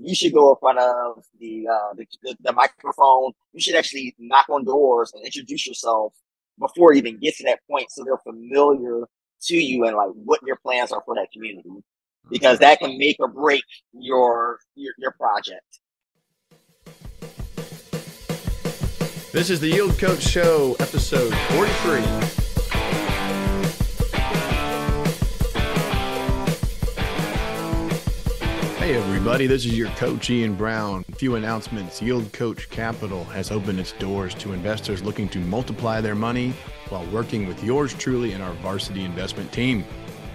you should go in front of the microphone. You should actually knock on doors and introduce yourself before it even gets to that point, so they're familiar to you and like what your plans are for that community, because that can make or break your project. This is the Yield Coach Show, episode 43. Hey everybody, this is your coach Ian Brown. A few announcements. Yield Coach Capital has opened its doors to investors looking to multiply their money while working with yours truly and our varsity investment team.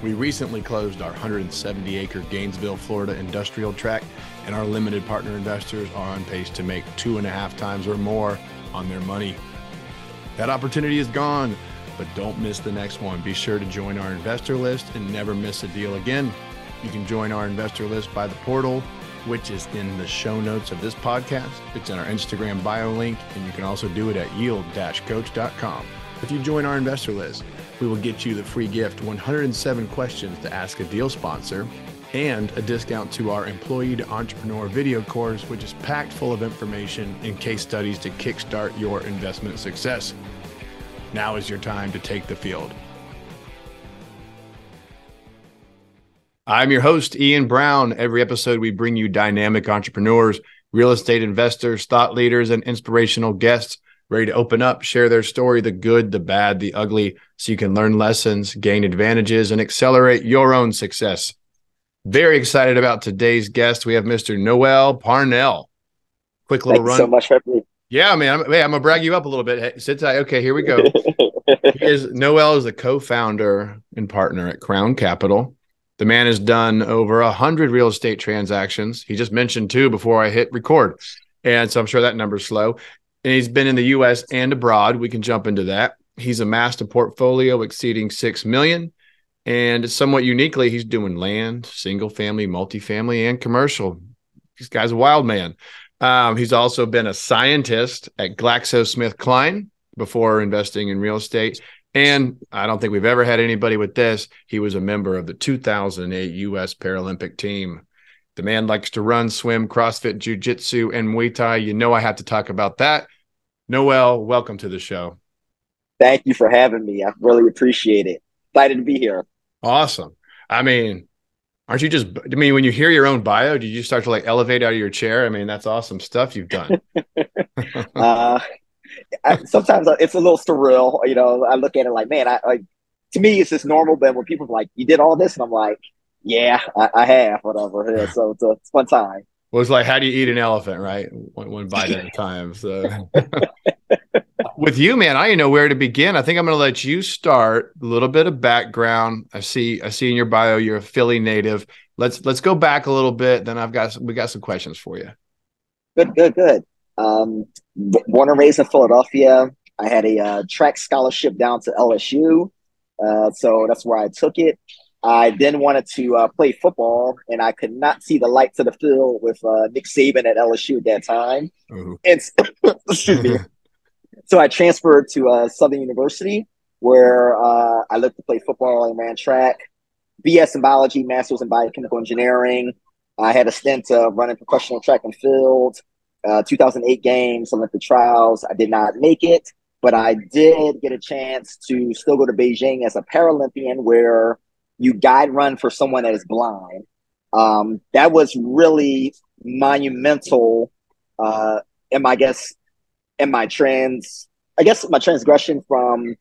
We recently closed our 170-acre Gainesville, Florida industrial tract, and our limited partner investors are on pace to make 2.5 times or more on their money. That opportunity is gone, but don't miss the next one. Be sure to join our investor list and never miss a deal again. You can join our investor list by the portal, which is in the show notes of this podcast. It's in our Instagram bio link, and you can also do it at yield-coach.com. If you join our investor list, we will get you the free gift, 107 questions to ask a deal sponsor, and a discount to our Employee to Entrepreneur video course, which is packed full of information and case studies to kickstart your investment success. Now is your time to take the field. I'm your host, Ian Brown. Every episode, we bring you dynamic entrepreneurs, real estate investors, thought leaders, and inspirational guests ready to open up, share their story, the good, the bad, the ugly, so you can learn lessons, gain advantages, and accelerate your own success. Very excited about today's guest. We have Mr. Noel Parnell. Quick little run. Thank you so much for having me. Yeah, man. I'm going to brag you up a little bit. Hey, sit tight. Okay, here we go. Noel is the co-founder and partner at Crown Capital. The man has done over 100 real estate transactions. He just mentioned 2 before I hit record. And so I'm sure that number's slow. And he's been in the U.S. and abroad. We can jump into that. He's amassed a portfolio exceeding $6 million. And somewhat uniquely, he's doing land, single family, multifamily, and commercial. This guy's a wild man. He's also been a scientist at GlaxoSmithKline before investing in real estate. And I don't think we've ever had anybody with this. He was a member of the 2008 U.S. Paralympic team. The man likes to run, swim, CrossFit, jiu-jitsu, and Muay Thai. You know I have to talk about that. Noel, welcome to the show. Thank you for having me. I really appreciate it. Excited to be here. Awesome. I mean, when you hear your own bio, did you start to like elevate out of your chair? I mean, that's awesome stuff you've done. Sometimes it's a little surreal. You know, I look at it like, man, to me, it's just normal. But when people are like, you did all this, and I'm like, yeah, I have, whatever. Yeah, so it's a fun time. Well, it's like, how do you eat an elephant, right? One bite at a time. So with you, man, I didn't know where to begin. I think I'm going to let you start. A little bit of background. I see in your bio, you're a Philly native. Let's go back a little bit. Then we got some questions for you. Good. Born and raised in Philadelphia. I had a track scholarship down to LSU. So that's where I took it. I then wanted to play football, and I could not see the lights of the field with Nick Saban at LSU at that time. Mm-hmm. And excuse me. So I transferred to Southern University, where I looked to play football and ran track. BS in biology, master's in biochemical engineering. I had a stint running professional track and field. 2008 games, Olympic trials. I did not make it, but I did get a chance to still go to Beijing as a Paralympian, where you guide run for someone that is blind. That was really monumental in my transgression from,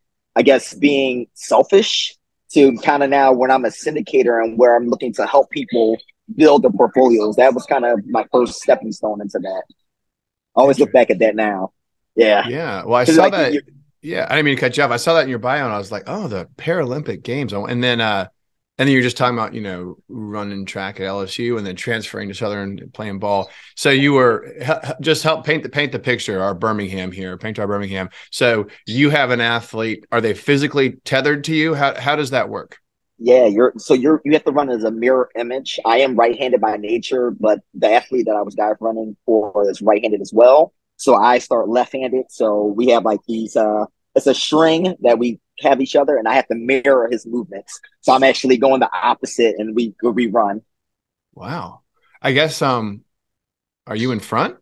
being selfish to kind of now when I'm a syndicator and where I'm looking to help people build their portfolios. That was kind of my first stepping stone into that. I always look back at that now. Yeah. Yeah. Well, I saw that. Yeah. I didn't mean to cut you off. I saw that in your bio and I was like, oh, the Paralympic Games. And then you're just talking about, running track at LSU and then transferring to Southern, playing ball. So you were just help paint the picture, paint our Birmingham. So you have an athlete. Are they physically tethered to you? How does that work? Yeah, you have to run as a mirror image. I am right-handed by nature, but the athlete that I was guide running for is right-handed as well. So I start left-handed. So we have like these it's a string that we have each other, and I have to mirror his movements. So I'm actually going the opposite, and we run. Wow. I guess Are you in front?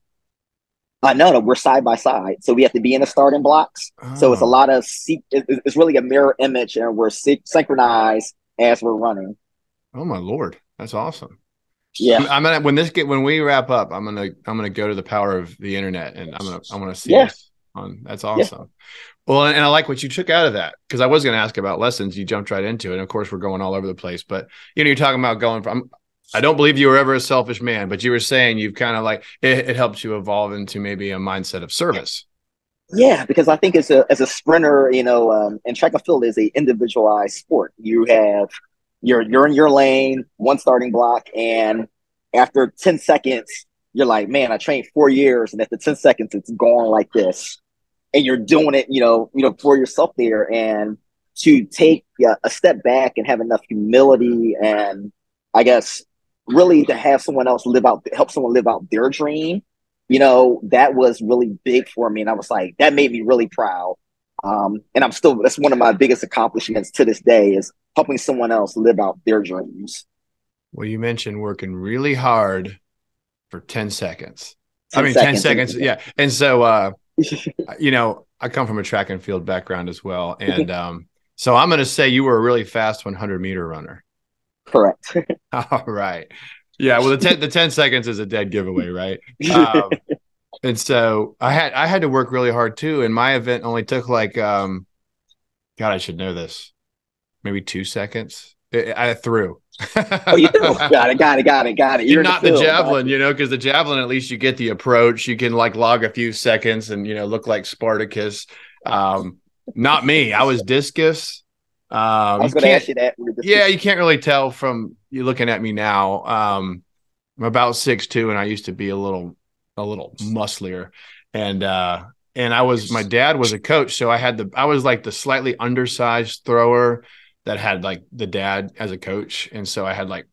No, no, we're side by side, so we have to be in the starting blocks. So it's a Oh, lot of it's really a mirror image, and we're synchronized as we're running. oh my Lord. That's awesome. Yeah, I'm gonna when we wrap up, I'm gonna go to the power of the internet and I'm gonna see yeah, this on. That's yeah, awesome. Well, and I like what you took out of that because I was going to ask about lessons. You jumped right into it. And of course, we're going all over the place. But, you're talking about going from, I don't believe you were ever a selfish man, but you were saying you've kind of like, it helps you evolve into maybe a mindset of service. yeah. Because I think as a sprinter, and track and field is a individualized sport. You have you're in your lane, one starting block, and after 10 seconds, you're like, man, I trained 4 years, and after 10 seconds, it's going like this. And you're doing it, for yourself there, and to take a step back and have enough humility, and I guess really to have someone else help someone live out their dream, that was really big for me, and I was like, that made me really proud. And that's one of my biggest accomplishments to this day is helping someone else live out their dreams. Well, you mentioned working really hard for 10 seconds. I 10 mean, 10 seconds. seconds. Yeah. And so, I come from a track and field background as well. And so I'm going to say you were a really fast 100-meter runner. Correct. All right. Yeah. Well, the 10 seconds is a dead giveaway, right? And so I had to work really hard too. And my event only took like, God, I should know this. Maybe 2 seconds. I threw. Oh, you do? Got it. You're in the Not the field. javelin, because the javelin, at least you get the approach. You can like log a few seconds and, look like Spartacus. Not me. I was discus. I was You going to can't, ask you that. yeah, you can't really tell from you looking at me now. I'm about 6'2", and I used to be a little musclier. And my dad was a coach. So I was like the slightly undersized thrower that had like the dad as a coach. And so I had like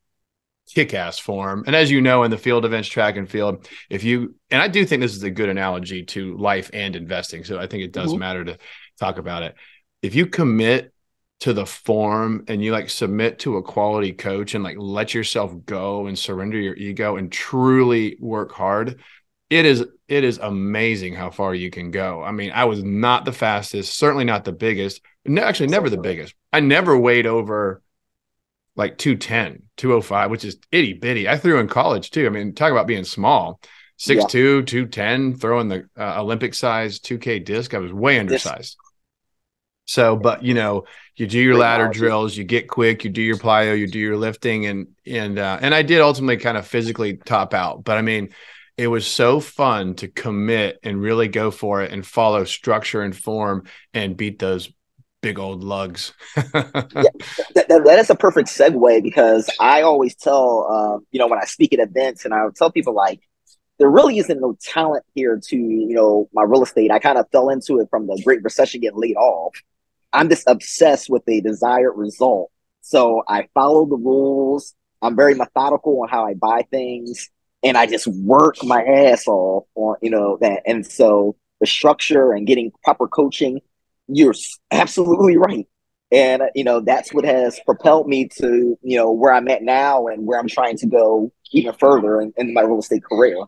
kick-ass form. And as you know, in the field events, track and field, and I do think this is a good analogy to life and investing. So I think it does matter to talk about it. If you commit to the form and you like submit to a quality coach and like let yourself go and surrender your ego and truly work hard, it is amazing how far you can go. I mean, I was not the fastest, certainly not the biggest. No, actually never the biggest. I never weighed over like 210, 205, which is itty bitty. I threw in college too. I mean, talk about being small. 6'2", 210, throwing the Olympic size 2K disc. I was way undersized. So, but you do your ladder drills, you get quick, you do your plyo, you do your lifting, and I did ultimately kind of physically top out. But I mean, it was so fun to commit and really go for it and follow structure and form and beat those big old lugs. That is a perfect segue, because I always tell, when I speak at events, and I would tell people like, there really isn't no talent here to, my real estate. I kind of fell into it from the Great Recession, getting laid off. I'm just obsessed with a desired result. So I follow the rules. I'm very methodical on how I buy things, and I just work my ass off on, that. And so the structure and getting proper coaching, you're absolutely right. And, that's what has propelled me to, where I'm at now and where I'm trying to go even further in my real estate career.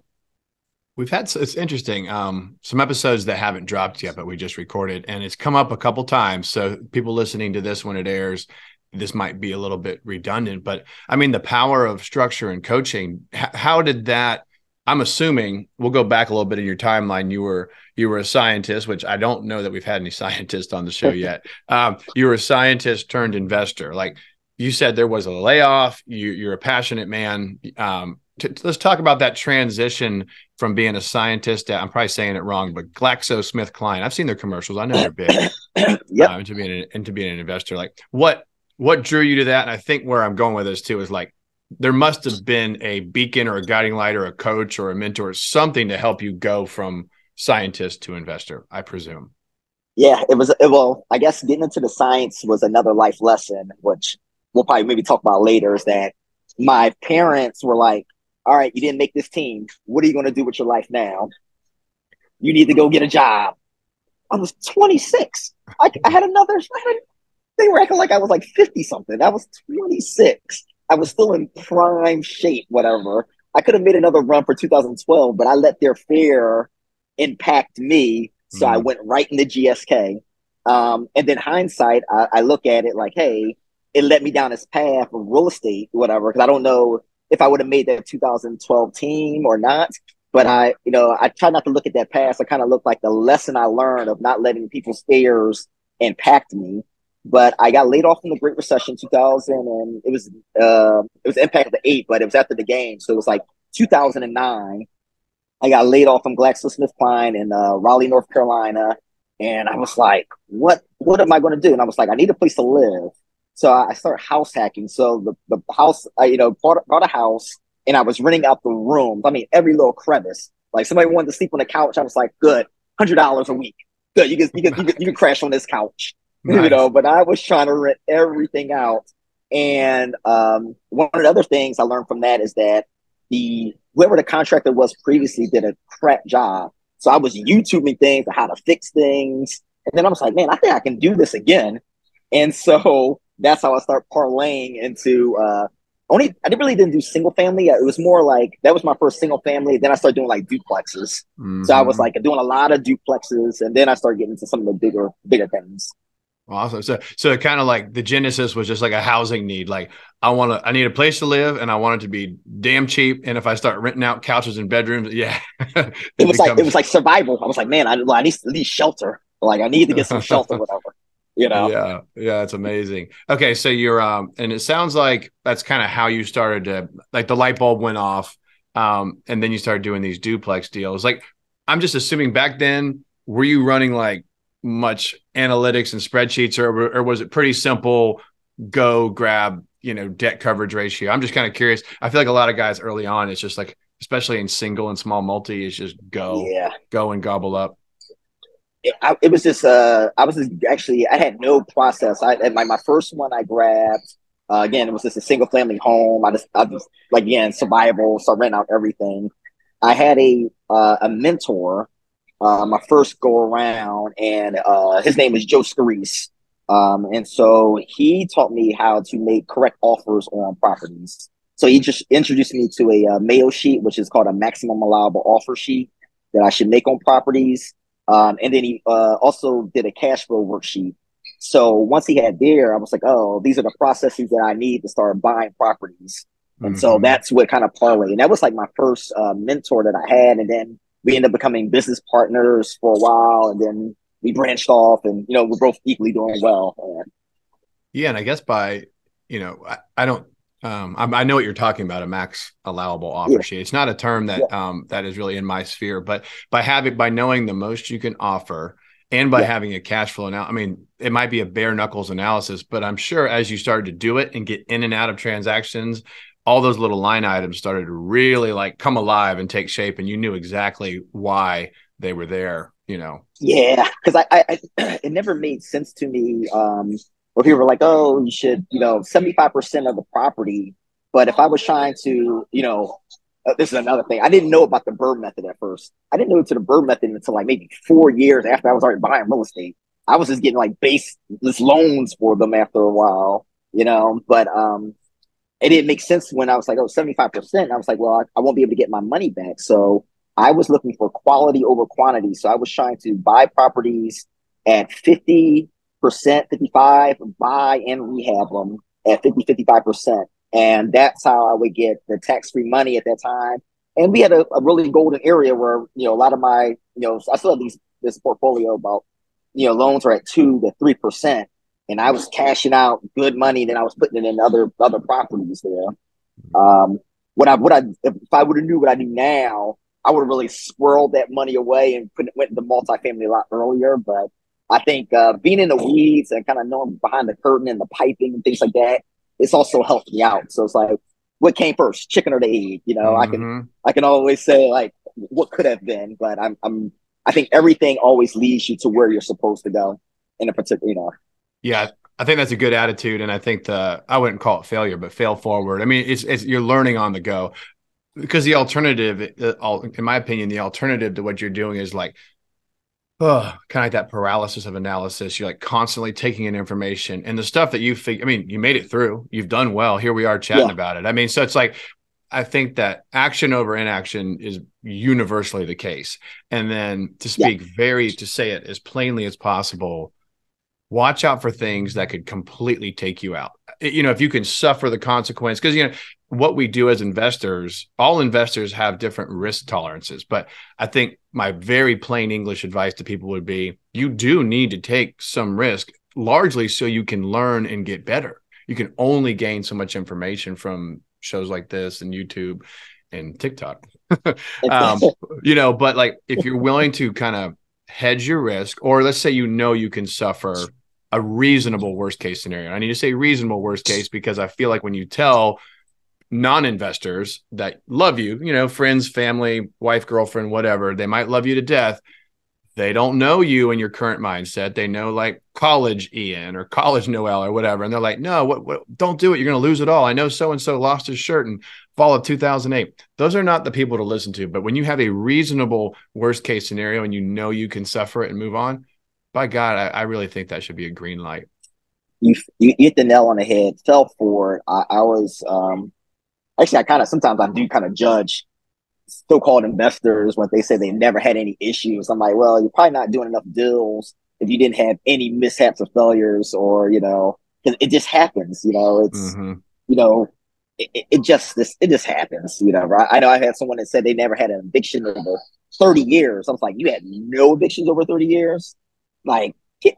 It's interesting, some episodes that haven't dropped yet, but we just recorded, and it's come up a couple times. So people listening to this when it airs, this might be a little bit redundant, but I mean, the power of structure and coaching, how did that, I'm assuming we'll go back a little bit in your timeline. You were a scientist, which I don't know that we've had any scientists on the show yet. You were a scientist turned investor. Like you said, there was a layoff. You're a passionate man. Let's talk about that transition from being a scientist I'm probably saying it wrong, but GlaxoSmithKline. I've seen their commercials. I know they're big. Yep. Into being an investor. Like what drew you to that? And I think where I'm going with this too is like, there must have been a beacon or a guiding light or a coach or a mentor, something to help you go from scientist to investor, I presume. Yeah, well, I guess getting into the science was another life lesson, which we'll probably maybe talk about later, is that my parents were like, all right, you didn't make this team. What are you going to do with your life now? You need to go get a job. I was 26. They were acting like I was like 50 something. I was 26. I was still in prime shape, whatever. I could have made another run for 2012, but I let their fear impact me. So I went right into GSK. And then hindsight, I look at it like, hey, it led me down this path of real estate, whatever, because I don't know if I would have made that 2012 team or not. But I try not to look at that past. I kind of look like the lesson I learned of not letting people's fears impact me. But I got laid off from the Great Recession 2000, and it was the impact of the eight, but it was after the game, so it was like 2009. I got laid off from GlaxoSmithKline in Raleigh, North Carolina, and I was like, "What am I going to do?" And I was like, "I need a place to live." So I started house hacking. So the house, bought a house, and I was renting out the rooms. I mean, every little crevice. Like somebody wanted to sleep on the couch, I was like, "Good, $100 a week. Good, you can crash on this couch." Nice. But I was trying to rent everything out. And one of the other things I learned from that is that whoever the contractor was previously did a crap job. So I was YouTubing things on how to fix things. And then I was like, man, I think I can do this again. And so that's how I start parlaying into I didn't do single family. It was more like that was my first single family. Then I started doing like duplexes. So I was like doing a lot of duplexes, and then I started getting into some of the bigger things. Awesome. So it kind of like the genesis was just like a housing need. Like I need a place to live, and I want it to be damn cheap. And if I start renting out couches and bedrooms, yeah, it was like survival. I was like, man, I need shelter. Like I need to get some shelter, whatever. Yeah, it's amazing. Okay, so you're and it sounds like that's kind of how you started to, like, the light bulb went off, and then you started doing these duplex deals. Like, I'm just assuming back then, were you running like much analytics and spreadsheets, or was it pretty simple? Go grab, debt coverage ratio. I'm just kind of curious. I feel like a lot of guys early on, it's just like, especially in single and small multi, is just go and gobble up. It was just actually, I had no process. My first one I grabbed, again, it was just a single family home. I just like, again, survival, so I rent out everything. I had a mentor, my first go around, and his name is Joe Scarice. And so he taught me how to make correct offers on properties. So he just introduced me to a Mayo sheet, which is called a maximum allowable offer sheet that I should make on properties. And then he also did a cash flow worksheet. So once he had there, I was like, oh, these are the processes that I need to start buying properties. And so that's what kind of parlayed. And that was like my first mentor that I had. And then we ended up becoming business partners for a while. And then we branched off, and, we're both equally doing well. Yeah. And I guess by, I don't, I know what you're talking about, a max allowable offer sheet. It's not a term that that is really in my sphere, but by knowing the most you can offer, and by having a cash flow now, I mean, it might be a bare knuckles analysis, but I'm sure as you started to do it and get in and out of transactions, all those little line items started to really like come alive and take shape, and you knew exactly why they were there. Yeah, because I it never made sense to me. Where people were like, oh, you should, 75% of the property. But if I was trying to, this is another thing. I didn't know about the Bird method at first. I didn't know to the Bird method until like maybe 4 years after I was already buying real estate. I was just getting like baseless loans for them after a while, But it didn't make sense when I was like, oh, 75%. I was like, well, I won't be able to get my money back. So I was looking for quality over quantity. So I was trying to buy properties at 50%, 55, buy and rehab them at 50-55%. And that's how I would get the tax-free money at that time. And we had a really golden area where, a lot of my, I still have this portfolio about, loans are at 2-3%. And I was cashing out good money, then I was putting it in other properties there. If I would have knew what I do now, I would have really swirled that money away and went into multifamily a lot earlier. But I think being in the weeds and kind of knowing behind the curtain and the piping and things like that, it's also helped me out. So it's like, what came first, chicken or the egg? I can always say like what could have been, but I think everything always leads you to where you're supposed to go in a particular, Yeah, I think that's a good attitude, and I think I wouldn't call it failure, but fail forward. I mean, it's you're learning on the go, because the alternative, in my opinion, the alternative to what you're doing is like, kind of like that paralysis of analysis. You're like constantly taking in information, and the stuff that you think, I mean, you made it through, you've done well. Here we are chatting about it. I mean, so it's like, I think that action over inaction is universally the case. And then to speak to say it as plainly as possible, watch out for things that could completely take you out. If you can suffer the consequence, because, what we do as investors, all investors have different risk tolerances. But I think my very plain English advice to people would be, you do need to take some risk, largely so you can learn and get better. You can only gain so much information from shows like this and YouTube and TikTok. But like, if you're willing to kind of hedge your risk, or let's say you can suffer a reasonable worst case scenario. I need to say reasonable worst case, because I feel like when you tell non-investors that love you, friends, family, wife, girlfriend, whatever, they might love you to death. They don't know you in your current mindset. They know like college Ian or college Noel or whatever. And they're like, no, what don't do it. You're going to lose it all. I know so-and-so lost his shirt in fall of 2008. Those are not the people to listen to. But when you have a reasonable worst case scenario and you can suffer it and move on, by God, I really think that should be a green light. You hit the nail on the head. Fell for it. I was actually, sometimes I do kind of judge so-called investors when they say they never had any issues. I'm like, well, you're probably not doing enough deals if you didn't have any mishaps or failures, or because it just happens. It's it just happens. Right? I know I had someone that said they never had an eviction over 30 years. I was like, you had no evictions over 30 years? Like, you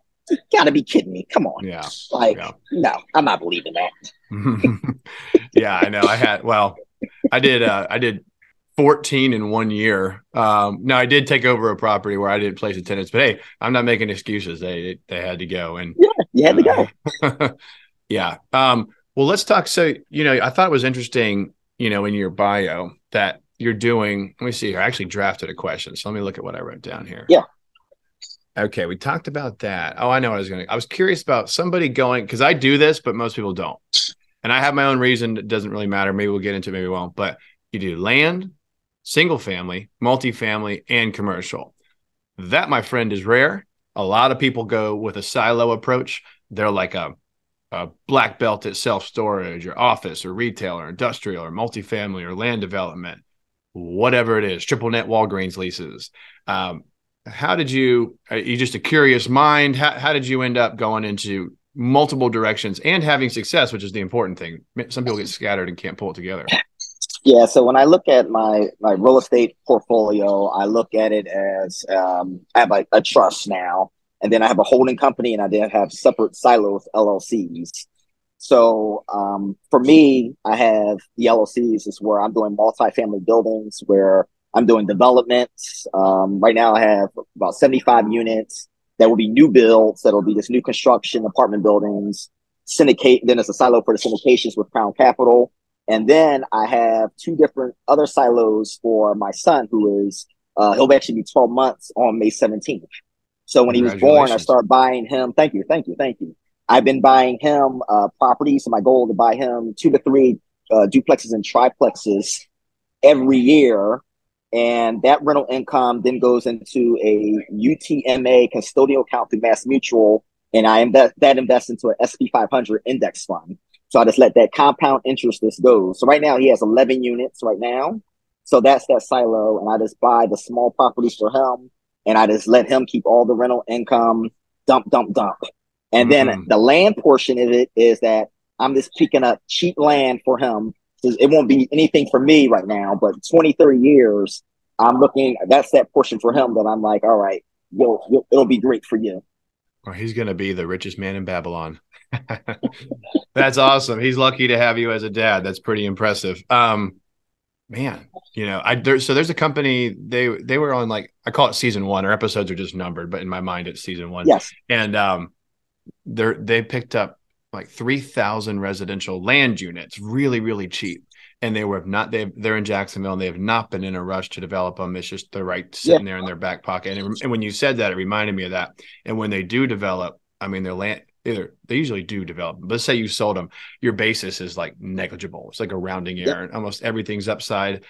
gotta be kidding me. Come on. Yeah. No, I'm not believing that. Yeah, I know. I did 14 in 1 year. Now I did take over a property where I didn't place attendants, but hey, I'm not making excuses. They had to go. And yeah, you had to go. Yeah. Well, let's talk. So, I thought it was interesting, in your bio that you're doing, let me see here. I actually drafted a question. So let me look at what I wrote down here. Yeah. Okay. We talked about that. Oh, I know I was curious about somebody going, because I do this, but most people don't. And I have my own reason. It doesn't really matter. Maybe we'll get into it, maybe we won't. But you do land, single family, multifamily, and commercial. That, my friend, is rare. A lot of people go with a silo approach. They're like a black belt at self-storage or office or retail or industrial or multifamily or land development, whatever it is, triple net Walgreens leases. How did you, are you just a curious mind? How did you end up going into multiple directions and having success, which is the important thing? Some people get scattered and can't pull it together. Yeah. So when I look at my real estate portfolio, I look at it as I have a trust now, and then I have a holding company, and I then have separate silos, LLCs. So for me, I have the LLCs is where I'm doing multifamily buildings, where I'm doing developments. Right now I have about 75 units that will be new builds, that will be just new construction, apartment buildings, syndicate. Then it's a silo for the syndications with Crown Capital. And then I have two different other silos for my son, who is, he'll actually be 12 months on May 17th. So when he was born, I started buying him. Thank you. I've been buying him properties. So my goal is to buy him 2 to 3 duplexes and triplexes every year. And that rental income then goes into a UTMA custodial account through Mass Mutual. And I invest into an SP 500 index fund. So I just let that compound interest just go. So right now he has 11 units right now. So that's that silo. And I just buy the small properties for him. And I just let him keep all the rental income, dump. And then the land portion of it is that I'm just picking up cheap land for him. It won't be anything for me right now, but 20, 30 years, I'm looking, that's that portion for him that I'm like, all right, it'll be great for you. Well, he's going to be the richest man in Babylon. That's awesome. He's lucky to have you as a dad. That's pretty impressive. Man, so there's a company, they were on, like, I call it season 1, or episodes are just numbered, but in my mind it's season 1. Yes. And they picked up like 3,000 residential land units, really, really cheap. And they're in Jacksonville, and they have not been in a rush to develop them. It's just sitting there in their back pocket. And when you said that, it reminded me of that. And when they do develop, I mean, their land, they usually do develop. Let's say you sold them, your basis is like negligible. It's like a rounding error. And almost everything's upside,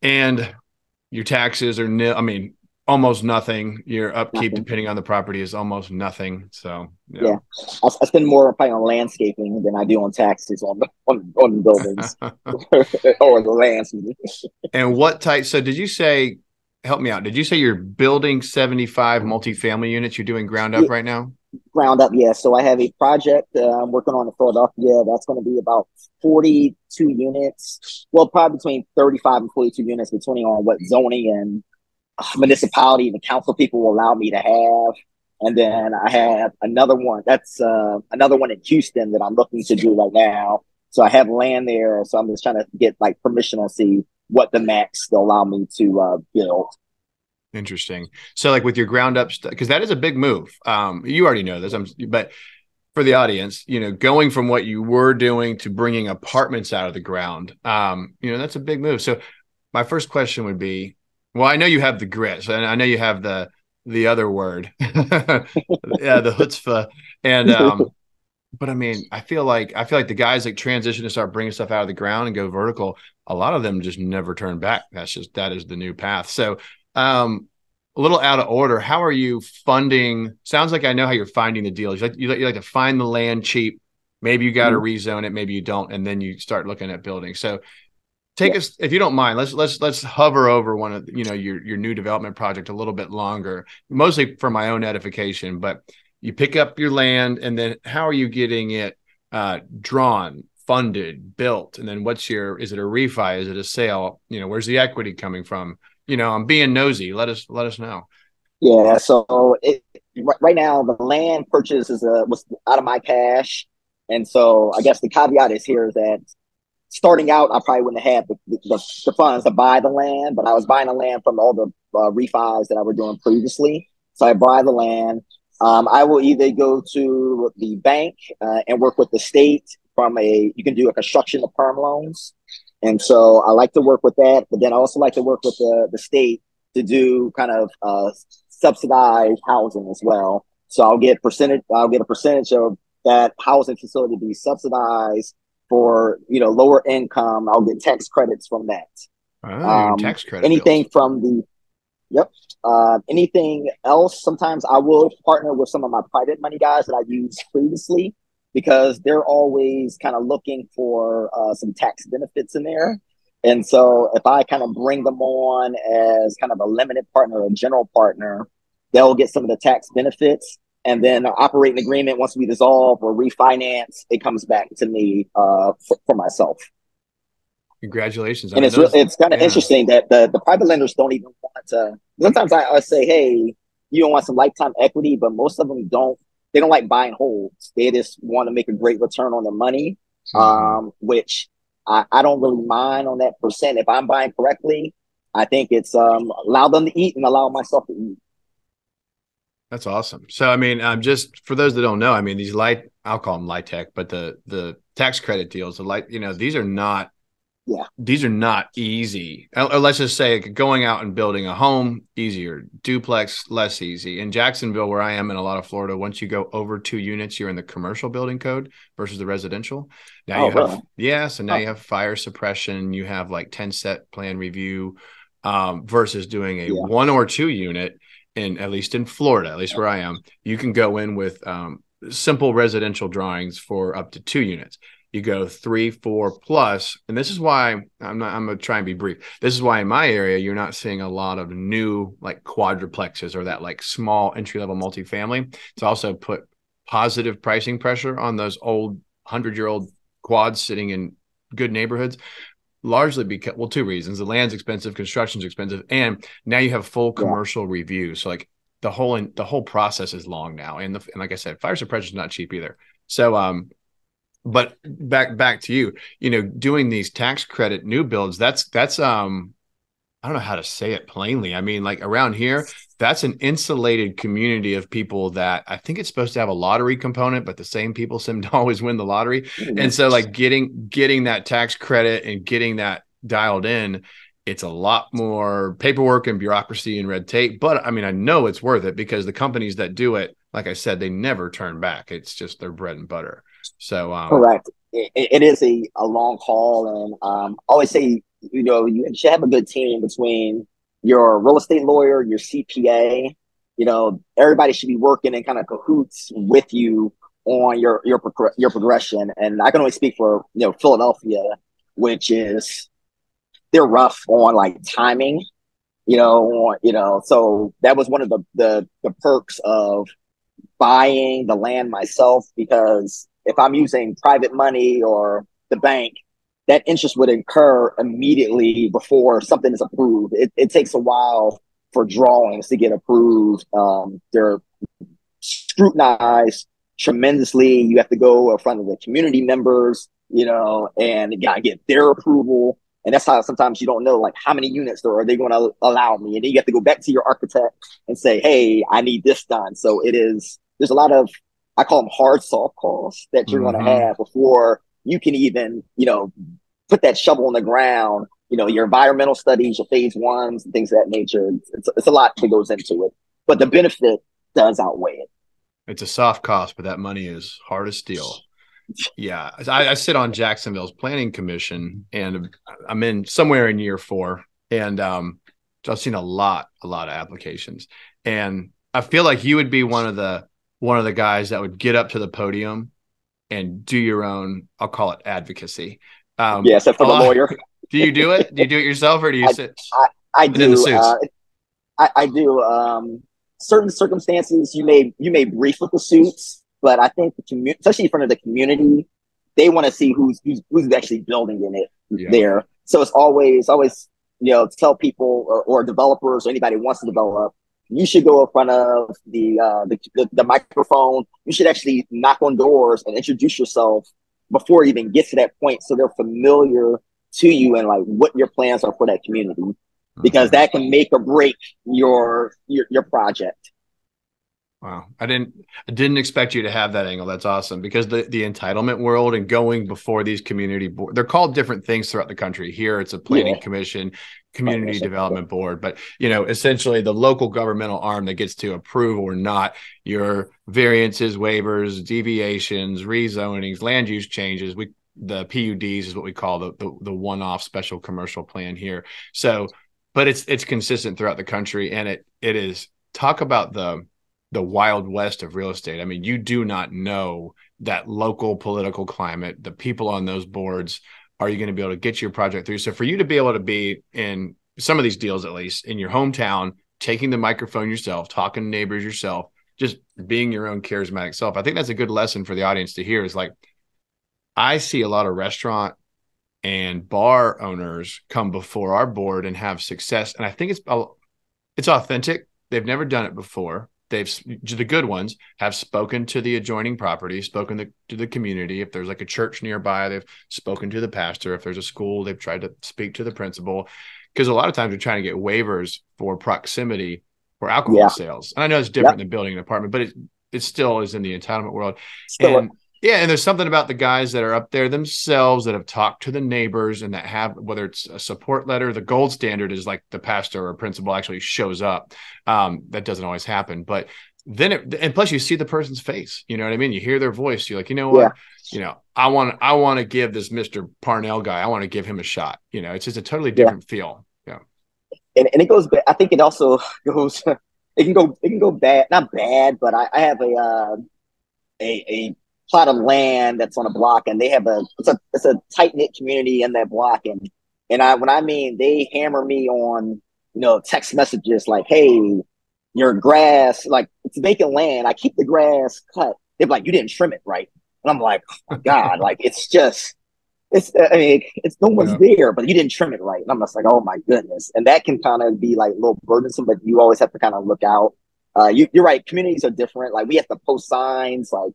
and your taxes are nil. I mean, almost nothing. Your upkeep, Nothing. depending on the property, is almost nothing. So, Yeah, I spend more probably on landscaping than I do on taxes on the buildings or the lands. And what type? So, did you say? Help me out. Did you say you're building 75 multifamily units? You're doing ground up Yeah, right now? ground up, yeah. So I have a project I'm working on in Philadelphia. That's going to be about 42 units. Well, probably between 35 and 42 units, depending on what zoning and municipality and the council people will allow me to have. And then I have another one. That's another one in Houston that I'm looking to do right now. So I have land there. So I'm just trying to get like permission to see what the max they'll allow me to build. Interesting. So, like with your ground up stuff, because that is a big move. You already know this, but for the audience, going from what you were doing to bringing apartments out of the ground, that's a big move. So, my first question would be, well, I know you have the grit, and I know you have the other word, yeah, the chutzpah, and but I mean, I feel like the guys like transition to start bringing stuff out of the ground and go vertical. A lot of them just never turn back. That is the new path. So, um, a little out of order. How are you funding? Sounds like I know how you're finding the deals. You like to find the land cheap. Maybe you got to Mhm. rezone it. Maybe you don't, and then you start looking at building. So, take Yeah. us, if you don't mind, let's hover over one of your new development project a little bit longer, mostly for my own edification. But you pick up your land, and then how are you getting it drawn, funded, built, and then is it a refi, is it a sale, where's the equity coming from? I'm being nosy. Let us know. Yeah. So right now the land purchase was out of my cash. And so I guess the caveat is here that starting out, I probably wouldn't have had the funds to buy the land, but I was buying the land from all the refis that I were doing previously. So I buy the land. I will either go to the bank and work with the state you can do a construction to perm loans. And so I like to work with that, but then I also like to work with the state to do kind of subsidized housing as well. So I'll get a percentage of that housing facility to be subsidized for lower income. I'll get tax credits from that. Oh, you're doing tax credit deals. Anything from the Yep. Anything else? Sometimes I will partner with some of my private money guys that I used previously because they're always kind of looking for some tax benefits in there. And so if I kind of bring them on as kind of a limited partner or a general partner, they'll get some of the tax benefits. And then the operating agreement, once we dissolve or refinance, it comes back to me for myself. Congratulations. I And mean, those, it's kind of yeah. interesting that the private lenders don't even want to. Sometimes I say, hey, you don't want some lifetime equity, but most of them don't. They don't like buying holds. They just want to make a great return on their money, Mm-hmm. which I don't really mind on that percent. If I'm buying correctly, I think it's allow them to eat and allow myself to eat. That's awesome. So, I mean, just for those that don't know, I mean, I'll call them light tech, but the tax credit deals, Yeah, these are not easy. Or let's just say going out and building a home, easier. Duplex, less easy. In Jacksonville, where I am in a lot of Florida, once you go over 2 units, you're in the commercial building code versus the residential. Now oh you have, really? yeah, so now Oh you have fire suppression, you have like 10 set plan review, versus doing a yeah, 1 or 2 unit at least in Florida, at least where I am, you can go in with simple residential drawings for up to 2 units. You go 3, 4 plus, and this is why I'm gonna try and be brief. This is why in my area you're not seeing a lot of new like quadruplexes or that like small entry level multifamily. It's also put positive pricing pressure on those old 100-year-old quads sitting in good neighborhoods. Largely because, well, 2 reasons: the land's expensive, construction's expensive, and now you have full yeah. commercial review. So like the whole process is long now, and like I said, fire suppression is not cheap either. So but back to you, doing these tax credit new builds, that's I don't know how to say it plainly. I mean, like around here, that's an insulated community of people that I think it's supposed to have a lottery component, but the same people seem to always win the lottery. And Mhm. so like getting that tax credit and getting that dialed in, it's a lot more paperwork and bureaucracy and red tape. But I mean, I know it's worth it because the companies that do it, like I said, they never turn back. It's just their bread and butter. So Correct. It is a long haul, and I always say you should have a good team between your real estate lawyer, your CPA, everybody should be working in kind of cahoots with you on your progression. And I can only speak for, Philadelphia, which is, they're rough on like timing, so that was one of the perks of buying the land myself, because if I'm using private money or the bank, that interest would incur immediately before something is approved. It takes a while for drawings to get approved. They're scrutinized tremendously. You have to go in front of the community members, and you gotta get their approval. And that's how sometimes you don't know, like, how many units are they going to allow me? And then you have to go back to your architect and say, hey, I need this done. So there's a lot of, I call them hard soft costs that you're going to have before you can even, put that shovel in the ground, your environmental studies, your phase ones and things of that nature. It's a lot that goes into it, but the benefit does outweigh it. It's a soft cost, but that money is hard as steel. Yeah. I sit on Jacksonville's planning commission, and I'm in somewhere in year 4. And so I've seen a lot of applications, and I feel like you would be one of the guys that would get up to the podium and do your own, I'll call it advocacy. Except for the lawyer. Do you do it? Do you do it yourself, or do you sit? I do. In the suits? I do. Certain circumstances, you may brief with the suits, but I think especially in front of the community, they want to see who's actually building in it there. So it's always tell people or developers or anybody who wants to develop, you should go in front of the microphone. You should actually knock on doors and introduce yourself before it even gets to that point, so they're familiar to you and like what your plans are for that community, because that can make or break your project. Wow. I didn't expect you to have that angle. That's awesome, because the entitlement world and going before these community board, they're called different things throughout the country. Here it's a planning commission, community development board, but essentially the local governmental arm that gets to approve or not your variances, waivers, deviations, rezonings, land use changes. The PUDs is what we call the one-off special commercial plan here. So, but it's consistent throughout the country, and it is, talk about the Wild West of real estate. I mean, you do not know that local political climate, the people on those boards, are you going to be able to get your project through? So for you to be able to be in some of these deals, at least in your hometown, taking the microphone yourself, talking to neighbors yourself, just being your own charismatic self, I think that's a good lesson for the audience to hear. Is like, I see a lot of restaurant and bar owners come before our board and have success. And I think it's authentic. They've never done it before. The good ones have spoken to the adjoining property, spoken to the community. If there's like a church nearby, they've spoken to the pastor. If there's a school, they've tried to speak to the principal, because a lot of times we're trying to get waivers for proximity for alcohol sales. And I know it's different than building an apartment, but it still is in the entitlement world. And there's something about the guys that are up there themselves that have talked to the neighbors and that have, whether it's a support letter, the gold standard is like the pastor or principal actually shows up. That doesn't always happen, but then and plus you see the person's face, you know what I mean? You hear their voice. You're like, you know what? I want to give this Mr. Parnell guy, I want to give him a shot. It's just a totally different feel. Yeah. And it goes, I think it also goes, it can go bad, not bad, but I have a plot of land that's on a block, and they have it's a tight-knit community in that block, and they hammer me on text messages like, hey, your grass, like, it's vacant land, I keep the grass cut. They're like, you didn't trim it right. And I'm like, oh my God, like, it's no one's there, but you didn't trim it right. And I'm just like, oh my goodness. And that can kind of be like a little burdensome, but you always have to kind of look out. You're right, communities are different. Like, we have to post signs like,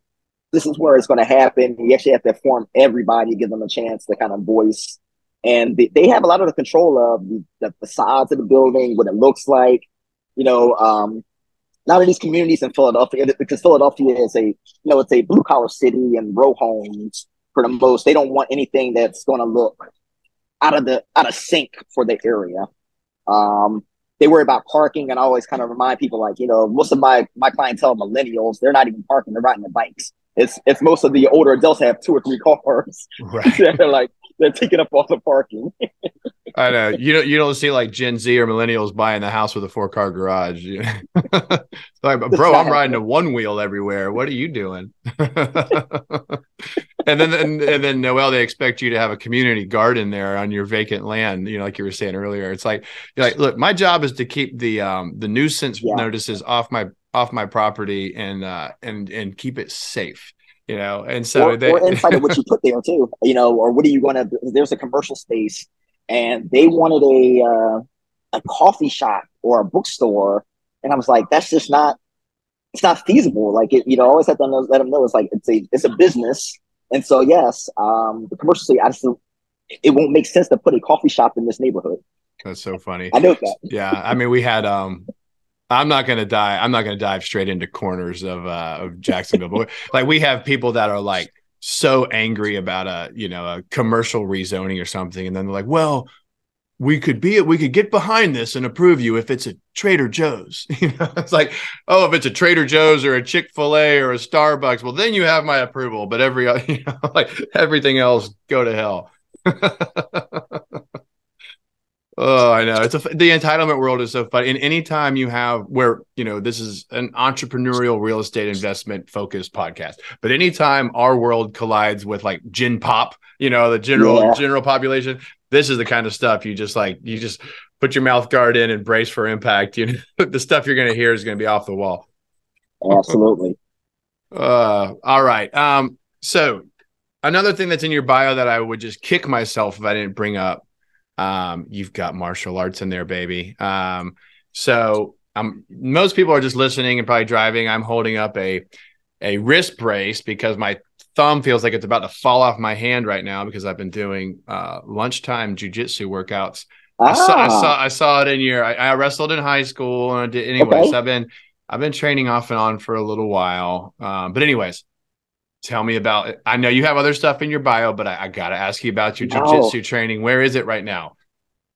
this is where it's going to happen. You actually have to inform everybody, give them a chance to kind of voice. And they have a lot of the control of the facades of the building, what it looks like. A lot of these communities in Philadelphia, because Philadelphia is it's a blue collar city and row homes for the most. They don't want anything that's going to look out of sync for the area. They worry about parking, and I always kind of remind people, like, most of my clientele, millennials, they're not even parking, they're riding their bikes. It's most of the older adults have 2 or 3 cars. Right. They're like, They're taking up all the parking. I know you don't see like Gen Z or millennials buying the house with a 4-car garage. Like, bro, I'm riding a one wheel everywhere. What are you doing? And then Noel, they expect you to have a community garden there on your vacant land. Like you were saying earlier, it's like you're like, look, my job is to keep the nuisance notices off my property and keep it safe. And so or inside of what you put there too. Or what are you going to? There's a commercial space, and they wanted a coffee shop or a bookstore, and I was like, that's just not. It's not feasible. Like I always have to let them know it's like it's a business. And so, yes, the commercial state, it won't make sense to put a coffee shop in this neighborhood. That's so funny. I know that. Yeah. I mean, we had, I'm not going to dive straight into corners of Jacksonville, but like we have people that are like so angry about a commercial rezoning or something. And then they're like, well, we could get behind this and approve you if it's a Trader Joe's. It's like, oh, if it's a Trader Joe's or a Chick-fil-A or a Starbucks, well, then you have my approval. But like everything else, go to hell. Oh, I know. The entitlement world is so funny. And anytime you have where, this is an entrepreneurial real estate investment focused podcast, but anytime our world collides with like Gen Pop, the general population, this is the kind of stuff you just put your mouth guard in and brace for impact. The stuff you're going to hear is going to be off the wall. Absolutely. All right. So another thing that's in your bio that I would just kick myself if I didn't bring up, you've got martial arts in there, baby. So most people are just listening and probably driving. I'm holding up a wrist brace because my thumb feels like it's about to fall off my hand right now because I've been doing lunchtime jujitsu workouts. I saw it in your. I wrestled in high school and I did anyways. Okay. I've been training off and on for a little while. But anyways, tell me about it. I know you have other stuff in your bio, but I got to ask you about your jiu-jitsu training. Where is it right now?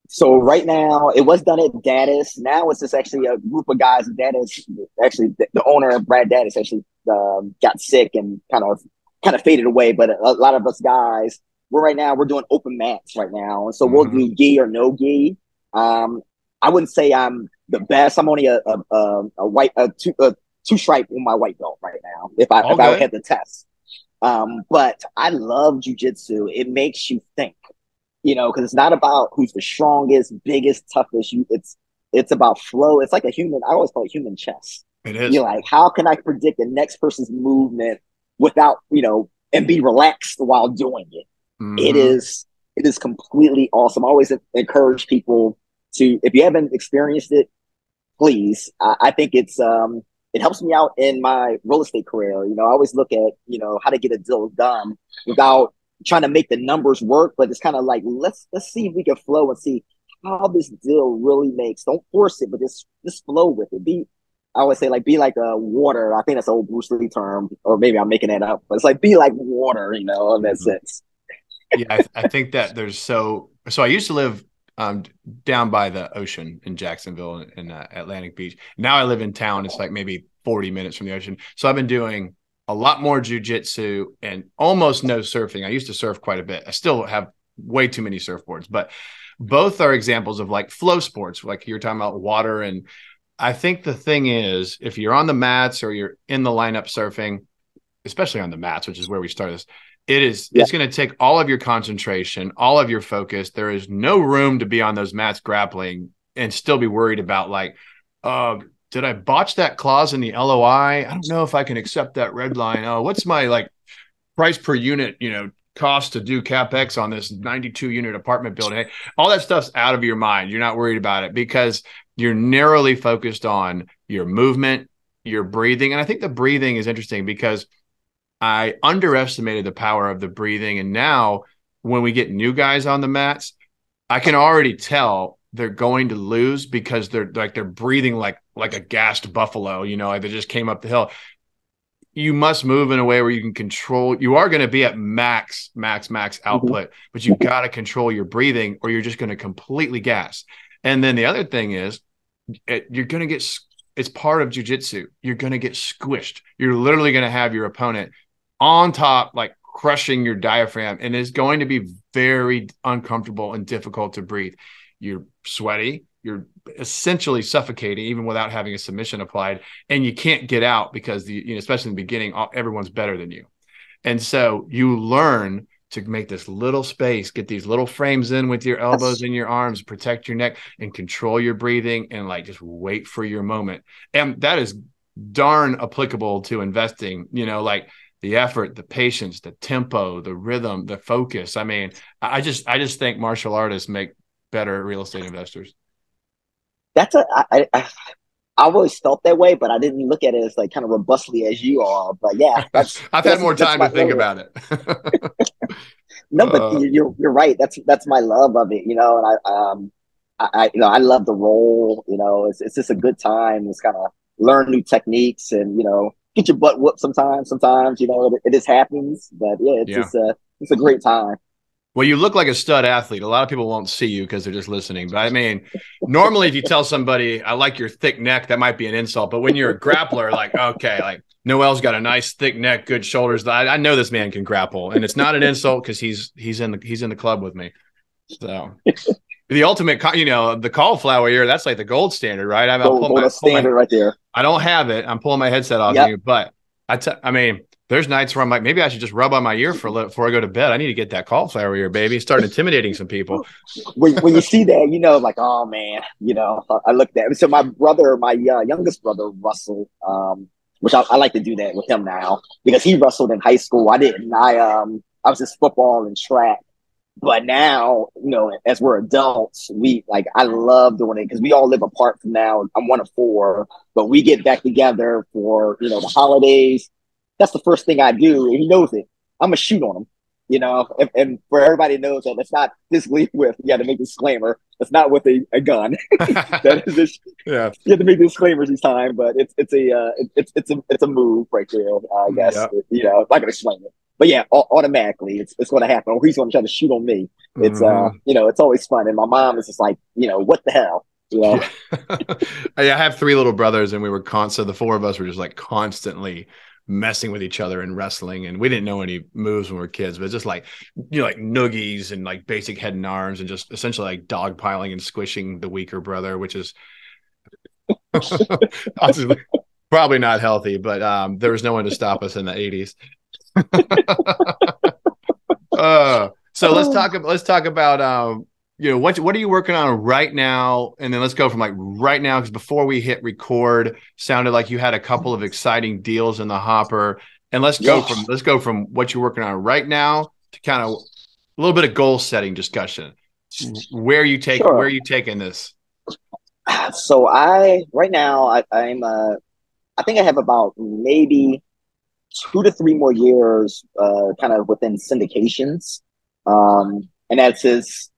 So right now, it was done at Daddis. Now it's just actually a group of guys. Daddis, actually, the owner, Brad Daddis, actually got sick and kind of faded away. But a lot of us guys, we're doing open mats right now. And so we'll do gi or no gi. I wouldn't say I'm the best. I'm only a white, two stripe on my white belt right now. If I had the test. But I love jujitsu. It makes you think, because it's not about who's the strongest, biggest, toughest. It's about flow. It's like I always call it human chess. It is. You're like, how can I predict the next person's movement without, and be relaxed while doing it? Mm-hmm. It is completely awesome. I always encourage people to, if you haven't experienced it, please. I think it helps me out in my real estate career. I always look at, how to get a deal done without trying to make the numbers work, but it's kind of like, let's see if we can flow and see how this deal really makes. Don't force it, but just flow with it. I always say be like water. I think that's an old Bruce Lee term, or maybe I'm making that up, but it's like, be like water, in that sense. Yeah. I think that so I used to live down by the ocean in Jacksonville in Atlantic Beach. Now I live in town. It's like maybe 40 minutes from the ocean. So I've been doing a lot more jujitsu and almost no surfing. I used to surf quite a bit. I still have way too many surfboards, but both are examples of like flow sports, like you're talking about water. And I think the thing is, if you're on the mats or you're in the lineup surfing, especially on the mats, which is where we start this, it's going to take all of your concentration, all of your focus. There is no room to be on those mats grappling and still be worried about like, did I botch that clause in the LOI? I don't know if I can accept that red line. Oh, what's my like price per unit, cost to do CapEx on this 92 unit apartment building? Hey, all that stuff's out of your mind. You're not worried about it because you're narrowly focused on your movement, your breathing. And I think the breathing is interesting because I underestimated the power of the breathing. And now when we get new guys on the mats, I can already tell they're going to lose because they're breathing like a gassed buffalo, like they just came up the hill. You must move in a way where you can control. You are going to be at max output, but you've got to control your breathing or you're just going to completely gas. And then the other thing is you're going to get, it's part of jujitsu. You're going to get squished. You're literally going to have your opponent on top, like crushing your diaphragm, and it's going to be very uncomfortable and difficult to breathe. You're sweaty, you're essentially suffocating even without having a submission applied, and you can't get out because especially in the beginning, everyone's better than you. And so you learn to make this little space, get these little frames in with your elbows and your arms, protect your neck, and control your breathing, and like just wait for your moment. And that is darn applicable to investing, like the effort, the patience, the tempo, the rhythm, the focus. I mean, I just think martial artists make better real estate investors. I've always felt that way, but I didn't look at it as like kind of robustly as you are. But yeah, I've had more time to think about it. No, but you're right. That's my love of it, and I love the role. It's just a good time. It's kind of learn new techniques and get your butt whooped sometimes. It just happens, but it's a great time. Well, you look like a stud athlete. A lot of people won't see you because they're just listening. But I mean, normally if you tell somebody, I like your thick neck, that might be an insult. But when you're a grappler, like, okay, like Noel's got a nice thick neck, good shoulders. I know this man can grapple, and it's not an insult because he's in the club with me. So the ultimate, the cauliflower ear, that's like the gold standard, right? Gold standard right there. I don't have it. I'm pulling my headset off you, but I mean, there's nights where I'm like, maybe I should just rub on my ear for a little before I go to bed. I need to get that cauliflower ear, baby. Start intimidating some people. When you see that, like, oh man, I looked at it. So my brother, my youngest brother, Russell, which I like to do that with him now because he wrestled in high school. I didn't. I was just football and track. But now, as we're adults, I love doing it because we all live apart from now. I'm one of four, but we get back together for, the holidays. That's the first thing I do. And he knows it. I'm going to shoot on him, and for everybody knows that it's not physically you got to make a disclaimer. It's not with a gun. You have to make disclaimers each time, but it's a move right there, I guess. Yeah. I'm not going to explain it. But yeah, automatically it's going to happen. Or he's going to try to shoot on me. It's it's always fun. And my mom is just like, what the hell? I have three little brothers, and we were the four of us were just like constantly messing with each other and wrestling, and we didn't know any moves when we were kids, but it's just like like noogies and like basic head and arms and just essentially like dogpiling and squishing the weaker brother, which is probably not healthy, but there was no one to stop us in the 80s. So let's talk about what are you working on right now, and then let's go from like right now, because before we hit record, sounded like you had a couple of exciting deals in the hopper, and let's go from what you're working on right now to kind of a little bit of goal setting discussion. Where are you taking this? So right now I think I have about maybe 2 to 3 more years kind of within syndications, and that's just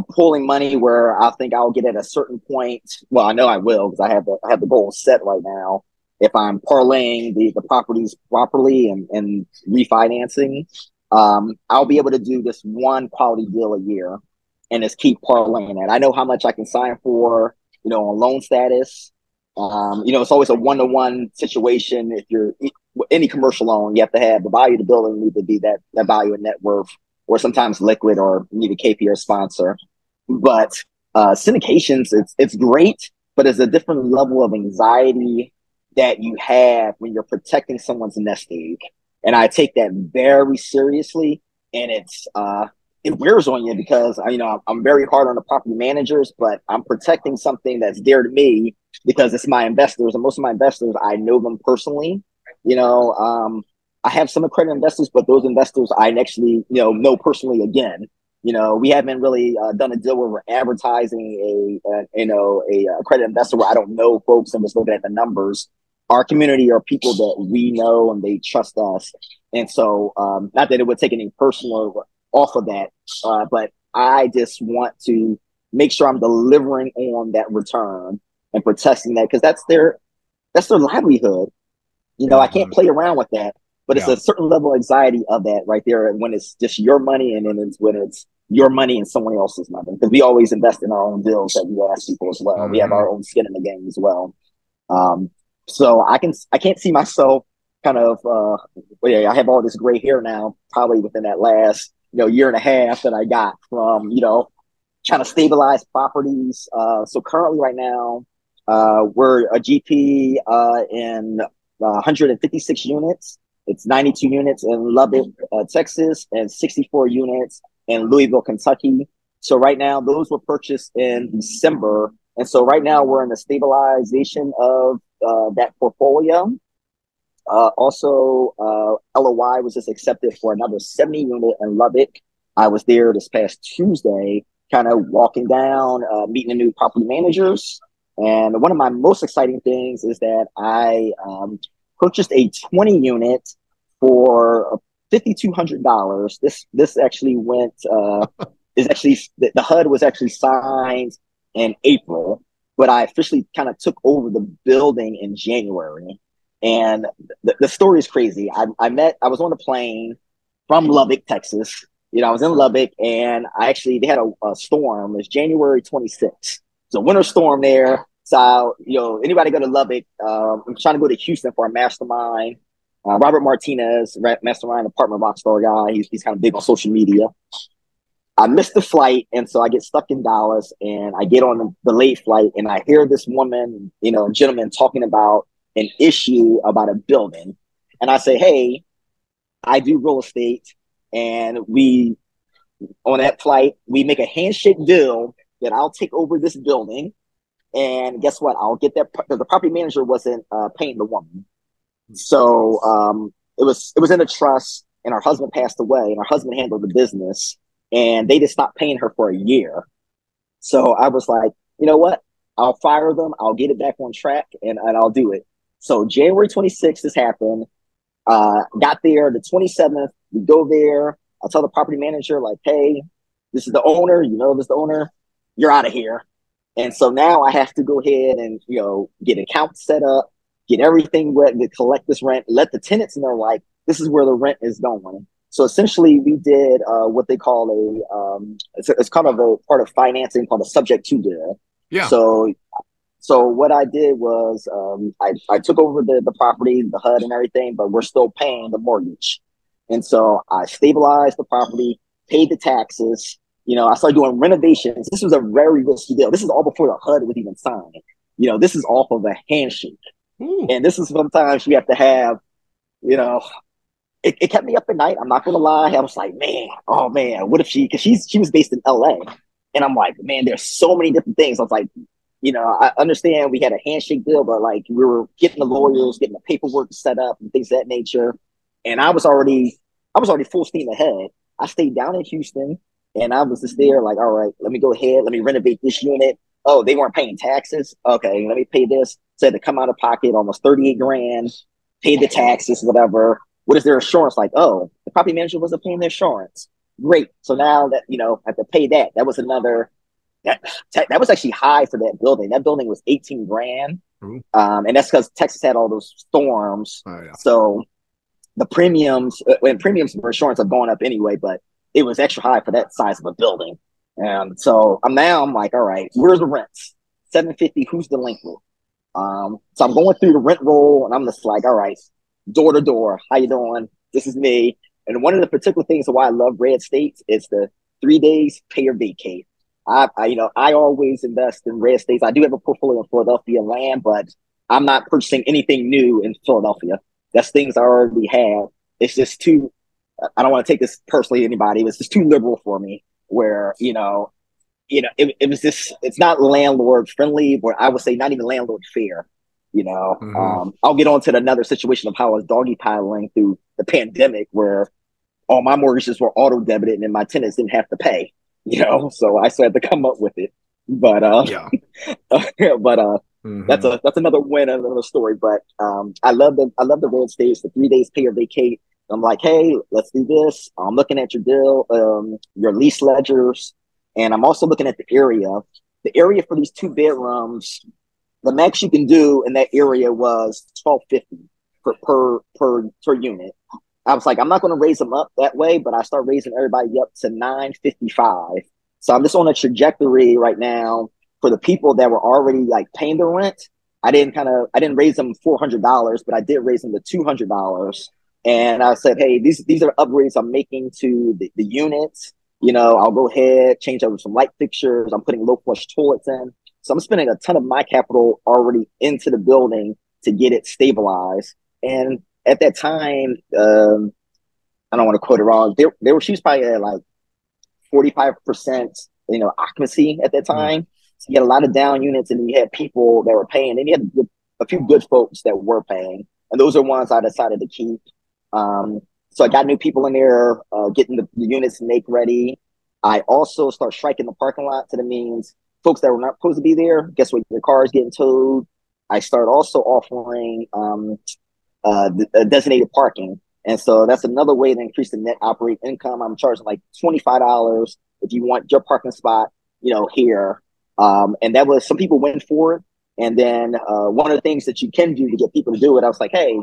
pulling money where I think I'll get at a certain point. Well, I know I will because I have the goal set right now. If I'm parlaying the properties properly and refinancing, I'll be able to do this one quality deal a year and just keep parlaying it. I know how much I can sign for, on loan status. It's always a one-to-one situation. If you're any commercial loan, you have to have the value of the building need to be that value of net worth, or sometimes liquid, or you need a KPR sponsor. But syndications, it's great, but it's a different level of anxiety that you have when you're protecting someone's nest egg. And I take that very seriously, and it wears on you because I'm very hard on the property managers, but I'm protecting something that's dear to me because it's my investors, and most of my investors, I know them personally. I have some accredited investors, but those investors I actually know personally. Again, we haven't really done a deal where we're advertising a accredited investor where I don't know folks and just looking at the numbers. Our community are people that we know and they trust us, and so not that it would take any personal off of that, but I just want to make sure I'm delivering on that return and protecting that because that's their livelihood. I can't play around with that. But it's a certain level of anxiety of that right there when it's just your money, and then when it's your money and someone else's money. Because we always invest in our own deals that we ask people as well. We have our own skin in the game as well. So I can't see myself kind of, well, yeah, I have all this gray hair now, probably within that last, year and a half that I got from, trying to stabilize properties. So currently right now, we're a GP in 156 units. It's 92 units in Lubbock, Texas, and 64 units in Louisville, Kentucky. So right now, those were purchased in December. And so right now, we're in the stabilization of that portfolio. Also, LOI was just accepted for another 70 unit in Lubbock. I was there this past Tuesday, kind of walking down, meeting the new property managers. And one of my most exciting things is that I purchased a 20 unit for $5,200. This actually went is actually the HUD was actually signed in April, but I officially kind of took over the building in January. And the story is crazy. I was on a plane from Lubbock, Texas. I was in Lubbock, and they had a storm. It was January 26th. So winter storm there. So, anybody go to Lubbock, I'm trying to go to Houston for a mastermind. Robert Martinez, mastermind, apartment rockstar guy. He's kind of big on social media. I missed the flight, and so I get stuck in Dallas, and I get on the late flight, and I hear this woman, gentleman talking about an issue about a building. And I say, hey, I do real estate, and on that flight, we make a handshake deal that I'll take over this building. And guess what? I'll get that. The property manager wasn't paying the woman. So it was in a trust, and her husband passed away, and her husband handled the business, and they just stopped paying her for a year. So I was like, you know what? I'll fire them. I'll get it back on track, and I'll do it. So January 26th, this happened. Got there the 27th. We go there. I'll tell the property manager, like, hey, this is the owner. This is the owner. You're out of here. And so now I have to go ahead and, get accounts set up, get everything ready to collect this rent, let the tenants know, like, this is where the rent is going. So essentially we did what they call it's kind of a part of financing called a subject to deal. Yeah. So what I did was I took over the property, the HUD and everything, but we're still paying the mortgage. And so I stabilized the property, paid the taxes. I started doing renovations. This was a very risky deal. This is all before the HUD was even signed. This is off of a handshake. Ooh. And this is sometimes you have to have, it kept me up at night. I'm not going to lie. I was like, what if because she was based in LA. And I'm like, man, there's so many different things. I was like, I understand we had a handshake deal, but like we were getting the lawyers, getting the paperwork set up and things of that nature. And I was already full steam ahead. I stayed down in Houston. And I was just there like, all right, let me go ahead. Let me renovate this unit. Oh, they weren't paying taxes. Okay, let me pay this. So I had to come out of pocket almost 38 grand, pay the taxes, whatever. What is their insurance? Like, oh, the property manager wasn't paying their insurance. Great. So now that, I have to pay that. That was that was actually high for that building. That building was 18 grand. And that's because Texas had all those storms. Oh, yeah. So the premiums for insurance are going up anyway, but it was extra high for that size of a building. And so I'm like, all right, where's the rents? $750, who's delinquent? So I'm going through the rent roll, and I'm just like, all right, door to door, how you doing? This is me. And one of the particular things of why I love red states is the 3 days pay or vacate. I always invest in red states. I do have a portfolio in Philadelphia land, but I'm not purchasing anything new in Philadelphia. That's things I already have. It's just too, I don't want to take this personally to anybody. It was just too liberal for me where, it was just, it's not landlord friendly, but I would say not even landlord fair. I'll get on to another situation of how I was doggy paddling through the pandemic where all my mortgages were auto debited and my tenants didn't have to pay, so I still had to come up with it. But, that's another win, another story. But I love the red states, the 3 days pay or vacate. I'm like, hey, let's do this. I'm looking at your deal, your lease ledgers, and I'm also looking at the area. The area for these 2 bedrooms, the max you can do in that area was $1,250 per unit. I was like, I'm not going to raise them up that way, but I start raising everybody up to $955. So I'm just on a trajectory right now for the people that were already like paying the rent. I didn't raise them $400, but I did raise them to $200. And I said, hey, these are upgrades I'm making to the units. You know, I'll go ahead, change over some light fixtures. I'm putting low flush toilets in. So I'm spending a ton of my capital already into the building to get it stabilized. And at that time, I don't want to quote it wrong. She was probably at like 45%, you know, occupancy at that time. So you had a lot of down units, and you had people that were paying, and you had a few good folks that were paying, and those are ones I decided to keep. So I got new people in there, getting the units make ready. I also start striking the parking lot. So that means folks that were not supposed to be there, guess what? Your car is getting towed. I start also offering designated parking. And so that's another way to increase the net operating income. I'm charging like $25 if you want your parking spot, you know, here. And that was, some people went for it. And then one of the things that you can do to get people to do it, I was like, hey,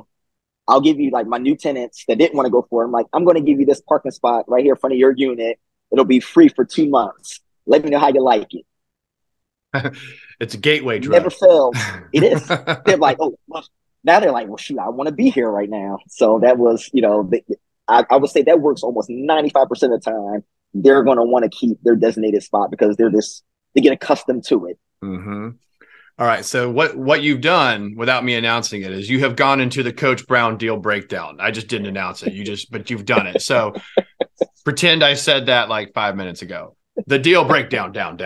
I'll give you, like, my new tenants that didn't want to go for it. I'm like, I'm going to give you this parking spot right here in front of your unit. It'll be free for 2 months. Let me know how you like it. It's a gateway drug. Never fails. It is. They're like, oh, well, now they're like, well, shoot, I want to be here right now. So that was, you know, I would say that works almost 95% of the time. They're going to want to keep their designated spot because they get accustomed to it. Mm-hmm. All right. So what you've done without me announcing it is you have gone into the Coach Brown deal breakdown. I just didn't announce it. But you've done it. So pretend I said that like 5 minutes ago. The deal breakdown, down.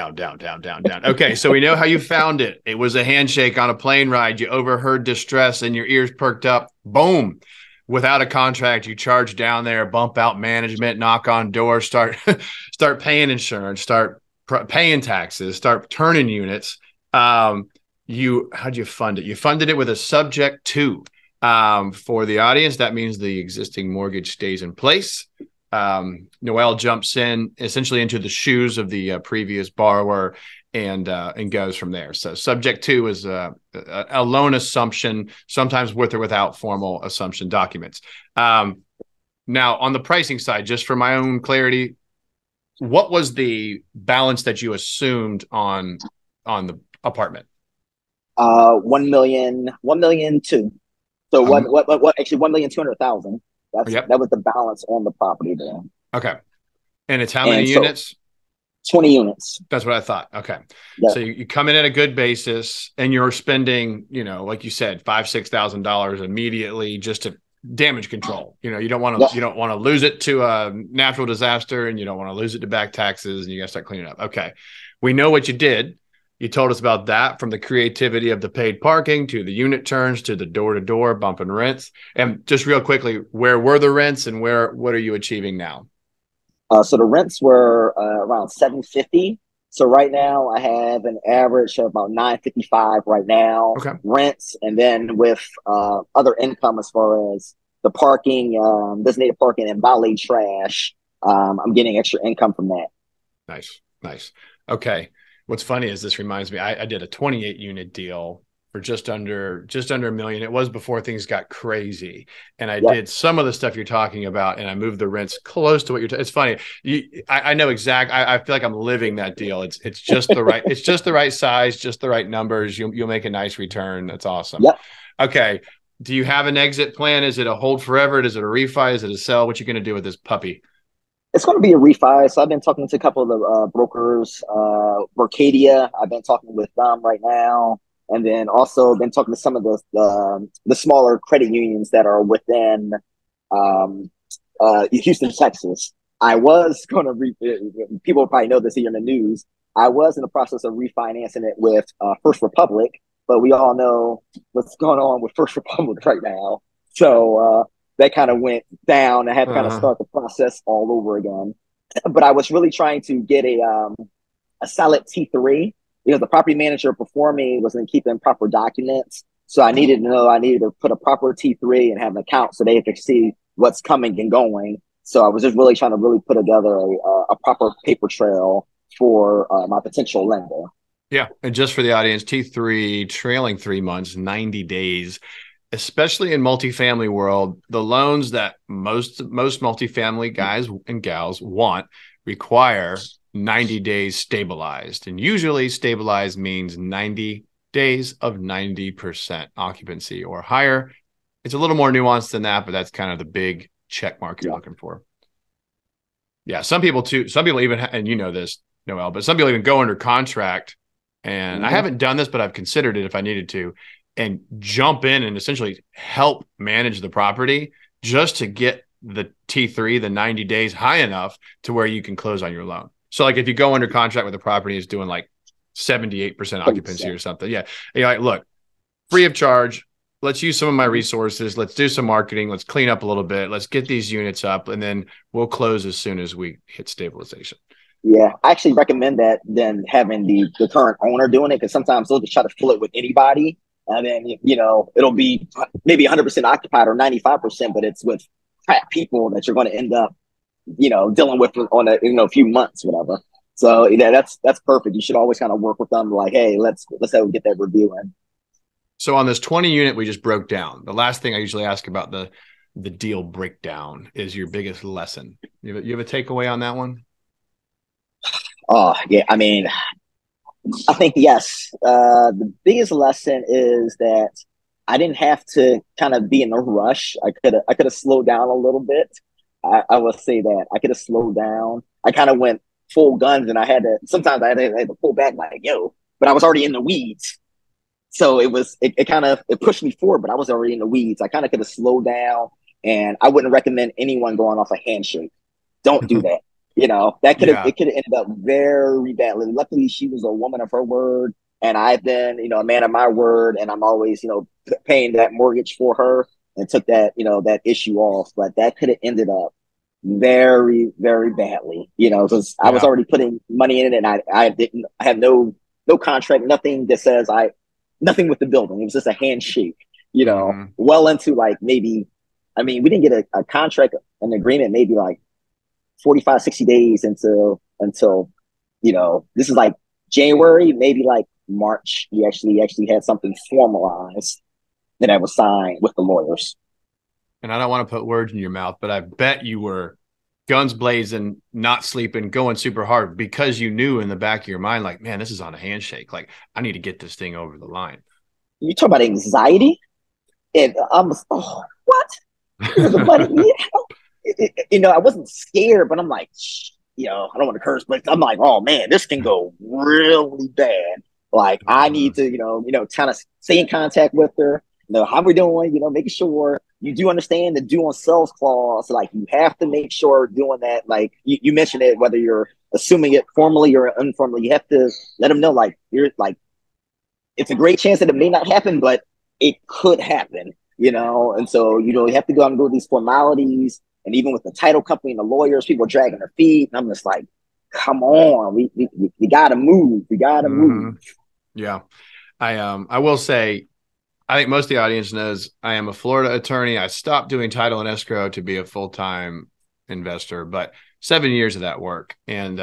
Okay. So we know how you found it. It was a handshake on a plane ride. You overheard distress and your ears perked up. Boom. Without a contract, you charge down there, bump out management, knock on doors, start paying insurance, start paying taxes, start turning units. How'd you fund it? You funded it with a subject to. For the audience, that means the existing mortgage stays in place. Noel jumps in essentially into the shoes of the previous borrower and goes from there. So subject to is a loan assumption, sometimes with or without formal assumption documents. Now, on the pricing side, just for my own clarity, what was the balance that you assumed on the apartment? 1 million, 1,200,000. So what actually 1,200,000. That was the balance on the property there. Okay. And it's how many units? 20 units. That's what I thought. Okay. Yep. So you come in at a good basis and you're spending, you know, like you said, $5,000-$6,000 immediately just to damage control. You know, you don't want to lose it to a natural disaster, and you don't want to lose it to back taxes, and you got to start cleaning up. Okay. We know what you did. You told us about that, from the creativity of the paid parking to the unit turns to the door-to-door bumping rents. And just real quickly, where were the rents and what are you achieving now? So the rents were around $750. So right now I have an average of about $955 right now. Okay. Rents, and then with other income as far as the parking, designated parking, and valet trash, I'm getting extra income from that. Nice. Okay. What's funny is this reminds me, I did a 28 unit deal for just under $1 million. It was before things got crazy. And I did some of the stuff you're talking about, and I moved the rents close to what you're it's funny. I know exact. I feel like I'm living that deal. It's just the right, it's just the right size, just the right numbers. You'll make a nice return. That's awesome. Yep. Okay. Do you have an exit plan? Is it a hold forever? Is it a refi? Is it a sell? What you going to do with this puppy? It's going to be a refi. So I've been talking to a couple of the brokers, Mercadia. I've been talking with them right now. And then also been talking to some of the smaller credit unions that are within Houston, Texas. I was going to people probably know this here in the news. I was in the process of refinancing it with First Republic, but we all know what's going on with First Republic right now. So that kind of went down. I had to kind of start the process all over again. But I was really trying to get a solid T3. Because the property manager before me wasn't keeping proper documents. So I needed to put a proper T3 and have an account so they could see what's coming and going. So I was just really trying to put together a proper paper trail for my potential lender. Yeah. And just for the audience, T3 trailing 3 months, 90 days, especially in multifamily world, the loans that most multifamily guys and gals want require 90 days stabilized. And usually stabilized means 90 days of 90% occupancy or higher. It's a little more nuanced than that, but that's kind of the big check mark you're looking for. Yeah, some people even, and you know this, Noel, but some people even go under contract. And I haven't done this, but I've considered it if I needed to, and jump in and essentially help manage the property just to get the T3, the 90 days high enough to where you can close on your loan. So like if you go under contract with the property is doing like 78% occupancy or something. Yeah. You're like, look, free of charge. Let's use some of my resources. Let's do some marketing. Let's clean up a little bit. Let's get these units up, and then we'll close as soon as we hit stabilization. Yeah, I actually recommend that than having the current owner doing it, because sometimes they'll just try to fill it with anybody. And then, it'll be maybe 100% occupied or 95%, but it's with crap people that you're going to end up, dealing with on a few months, whatever. So yeah, that's perfect. You should always kind of work with them like, hey, let's get that review in. So on this 20 unit we just broke down, the last thing I usually ask about the deal breakdown is your biggest lesson. You have a takeaway on that one? Oh yeah, I mean, I think yes. The biggest lesson is that I didn't have to kind of be in a rush. I could have slowed down a little bit. I will say that I could have slowed down. I kind of went full guns, and sometimes I had to pull back like, yo, but I was already in the weeds. So it pushed me forward, but I was already in the weeds. I kind of could have slowed down, and I wouldn't recommend anyone going off a handshake. Don't do that. It could have ended up very badly. Luckily, she was a woman of her word, and I've been, a man of my word, and I'm always, paying that mortgage for her, and took that, that issue off. But that could have ended up very, very badly, because I was already putting money in it, and I have no contract, nothing that says nothing with the building. It was just a handshake, well into like maybe, we didn't get a contract, an agreement, maybe like 45, 60 days until, this is like January, maybe like March, we actually had something formalized that I was signed with the lawyers. And I don't want to put words in your mouth, but I bet you were guns blazing, not sleeping, going super hard because you knew in the back of your mind, like, man, this is on a handshake. Like, I need to get this thing over the line. You talk about anxiety? And what? The money? I wasn't scared, but I'm like, I don't want to curse, but I'm like, oh man, this can go really bad. Like, I need to, kind of stay in contact with her, how we're doing, making sure you do understand the due on sales clause. Like, you have to make sure doing that. Like you mentioned it, whether you're assuming it formally or informally, you have to let them know, like, you're like, it's a great chance that it may not happen, but it could happen, and so, you have to go out and do these formalities. And even with the title company and the lawyers, people are dragging their feet. And I'm just like, come on, we got to move. We got to move. Yeah. I will say, I think most of the audience knows I am a Florida attorney. I stopped doing title and escrow to be a full-time investor, but 7 years of that work. And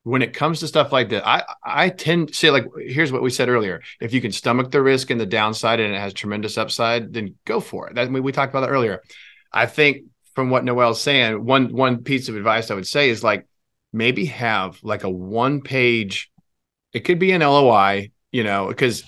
when it comes to stuff like that, I tend to say, like, here's what we said earlier. If you can stomach the risk and the downside and it has tremendous upside, then go for it. We talked about that earlier. I think from what Noel's saying, one piece of advice I would say is, like, maybe have like a 1-page, it could be an LOI, because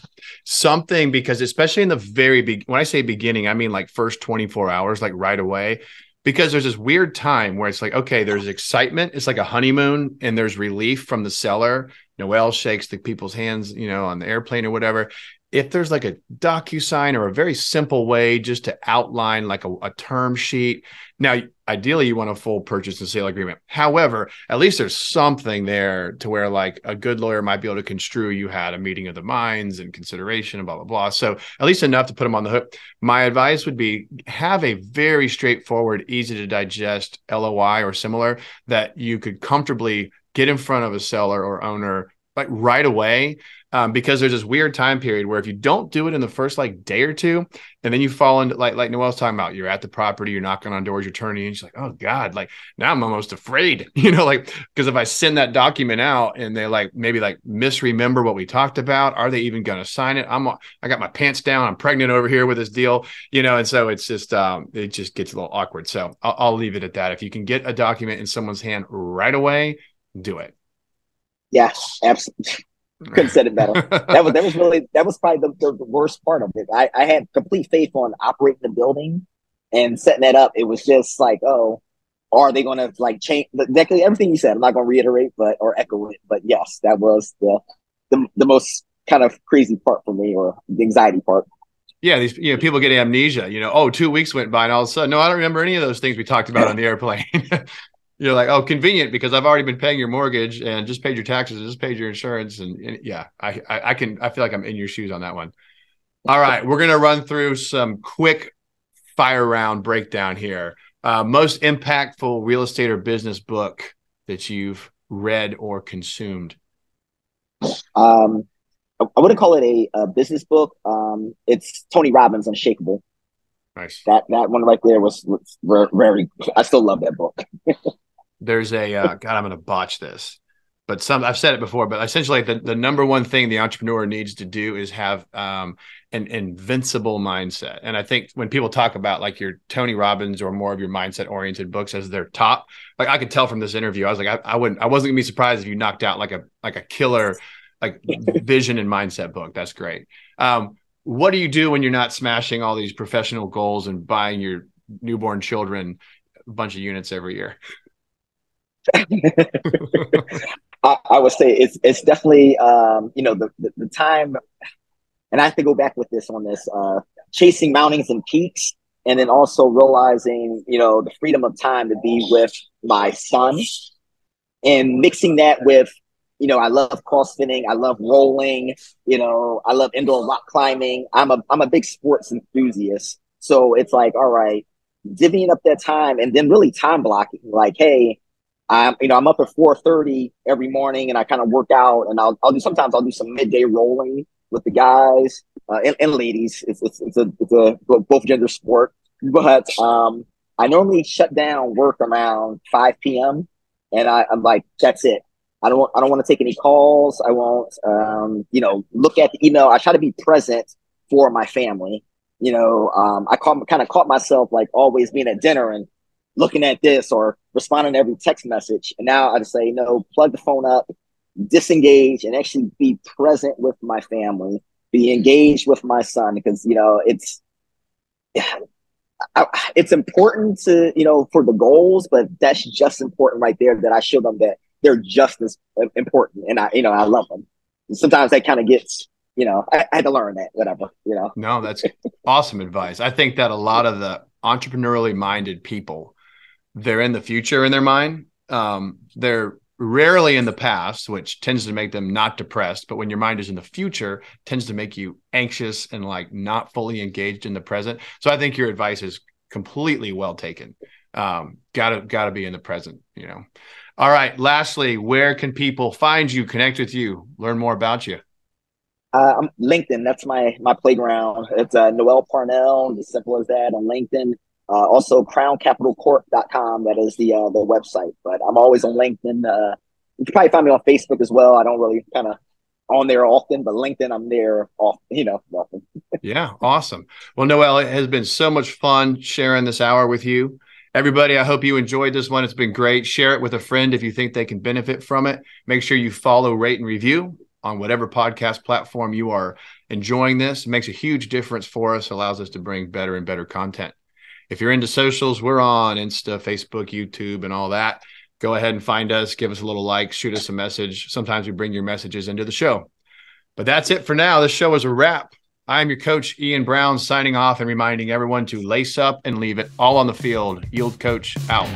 especially in the very when I say beginning, I mean like first 24 hours, like right away. Because there's this weird time where it's like, okay, there's excitement. It's like a honeymoon, and there's relief from the seller. Noel shakes the people's hands, on the airplane or whatever. If there's like a DocuSign or a very simple way just to outline like a term sheet. Now, ideally, you want a full purchase and sale agreement. However, at least there's something there to where, like, a good lawyer might be able to construe you had a meeting of the minds and consideration and blah, blah, blah. So at least enough to put them on the hook. My advice would be have a very straightforward, easy to digest LOI or similar that you could comfortably get in front of a seller or owner like right away. Because there's this weird time period where if you don't do it in the first like day or two, and then you fall into like Noel's talking about, you're at the property, you're knocking on doors, you're turning, and you're like, oh God, like now I'm almost afraid, like, because if I send that document out and they like maybe like misremember what we talked about, are they even going to sign it? I got my pants down, I'm pregnant over here with this deal, and so it's just it just gets a little awkward. So I'll leave it at that. If you can get a document in someone's hand right away, do it. Yes, absolutely. Couldn't said it better. That was probably the worst part of it. I had complete faith on operating the building and setting that up. It was just like, oh, are they going to like change exactly everything you said? I'm not going to reiterate, or echo it. But yes, that was the most kind of crazy part for me, or the anxiety part. Yeah, these people get amnesia. Oh, 2 weeks went by, and all of a sudden, no, I don't remember any of those things we talked about on the airplane. You're like, oh, convenient, because I've already been paying your mortgage and just paid your taxes and just paid your insurance. And yeah, I feel like I'm in your shoes on that one. All right, we're gonna run through some quick fire round breakdown here. Most impactful real estate or business book that you've read or consumed? I wouldn't call it a business book. It's Tony Robbins' Unshakable. Nice. That one right there was very. I still love that book. There's a God, I'm going to botch this, but I've said it before, but essentially the number one thing the entrepreneur needs to do is have an invincible mindset. And I think when people talk about like your Tony Robbins or more of your mindset oriented books as their top, like I could tell from this interview, I was like, I wasn't gonna be surprised if you knocked out like a killer, like vision and mindset book. That's great. What do you do when you're not smashing all these professional goals and buying your newborn children a bunch of units every year? I would say it's definitely the time, and I have to go back with this chasing mountains and peaks, and then also realizing the freedom of time to be with my son, and mixing that with I love crossfitting, I love rolling, I love indoor rock climbing. I'm a big sports enthusiast, so it's like, all right, divvying up that time and then really time blocking, like, hey, I'm up at 4:30 every morning, and I kind of work out, and I'll do some midday rolling with the guys and ladies. It's a both gender sport, but I normally shut down work around 5 p.m. and I'm like, that's it. I don't want to take any calls. I won't look at the email. I try to be present for my family. I kind of caught myself like always being at dinner and looking at this or responding to every text message. And now I just say, no, plug the phone up, disengage, and actually be present with my family, be engaged with my son, because, it's important to, for the goals, but that's just important right there, that I show them that they're just as important. And I love them. And sometimes that kind of gets, I had to learn that, whatever. No, that's awesome advice. I think that a lot of the entrepreneurially minded people, they're in the future in their mind. They're rarely in the past, which tends to make them not depressed. But when your mind is in the future, it tends to make you anxious and like not fully engaged in the present. So I think your advice is completely well taken. Gotta be in the present, All right. Lastly, where can people find you, connect with you, learn more about you? I'm LinkedIn. That's my playground. It's Noel Parnell, as simple as that, on LinkedIn. Also crowncapitalcorp.com. That is the website, but I'm always on LinkedIn. You can probably find me on Facebook as well. I don't really kind of on there often, but LinkedIn, I'm there often. Yeah. Awesome. Well, Noel, it has been so much fun sharing this hour with you. Everybody, I hope you enjoyed this one. It's been great. Share it with a friend if you think they can benefit from it. Make sure you follow, rate, and review on whatever podcast platform you are enjoying this. It makes a huge difference for us, allows us to bring better and better content. If you're into socials, we're on Insta, Facebook, YouTube, and all that. Go ahead and find us, give us a little like, shoot us a message. Sometimes we bring your messages into the show. But that's it for now. This show is a wrap. I am your coach, Ian Brown, signing off and reminding everyone to lace up and leave it all on the field. Yield Coach out.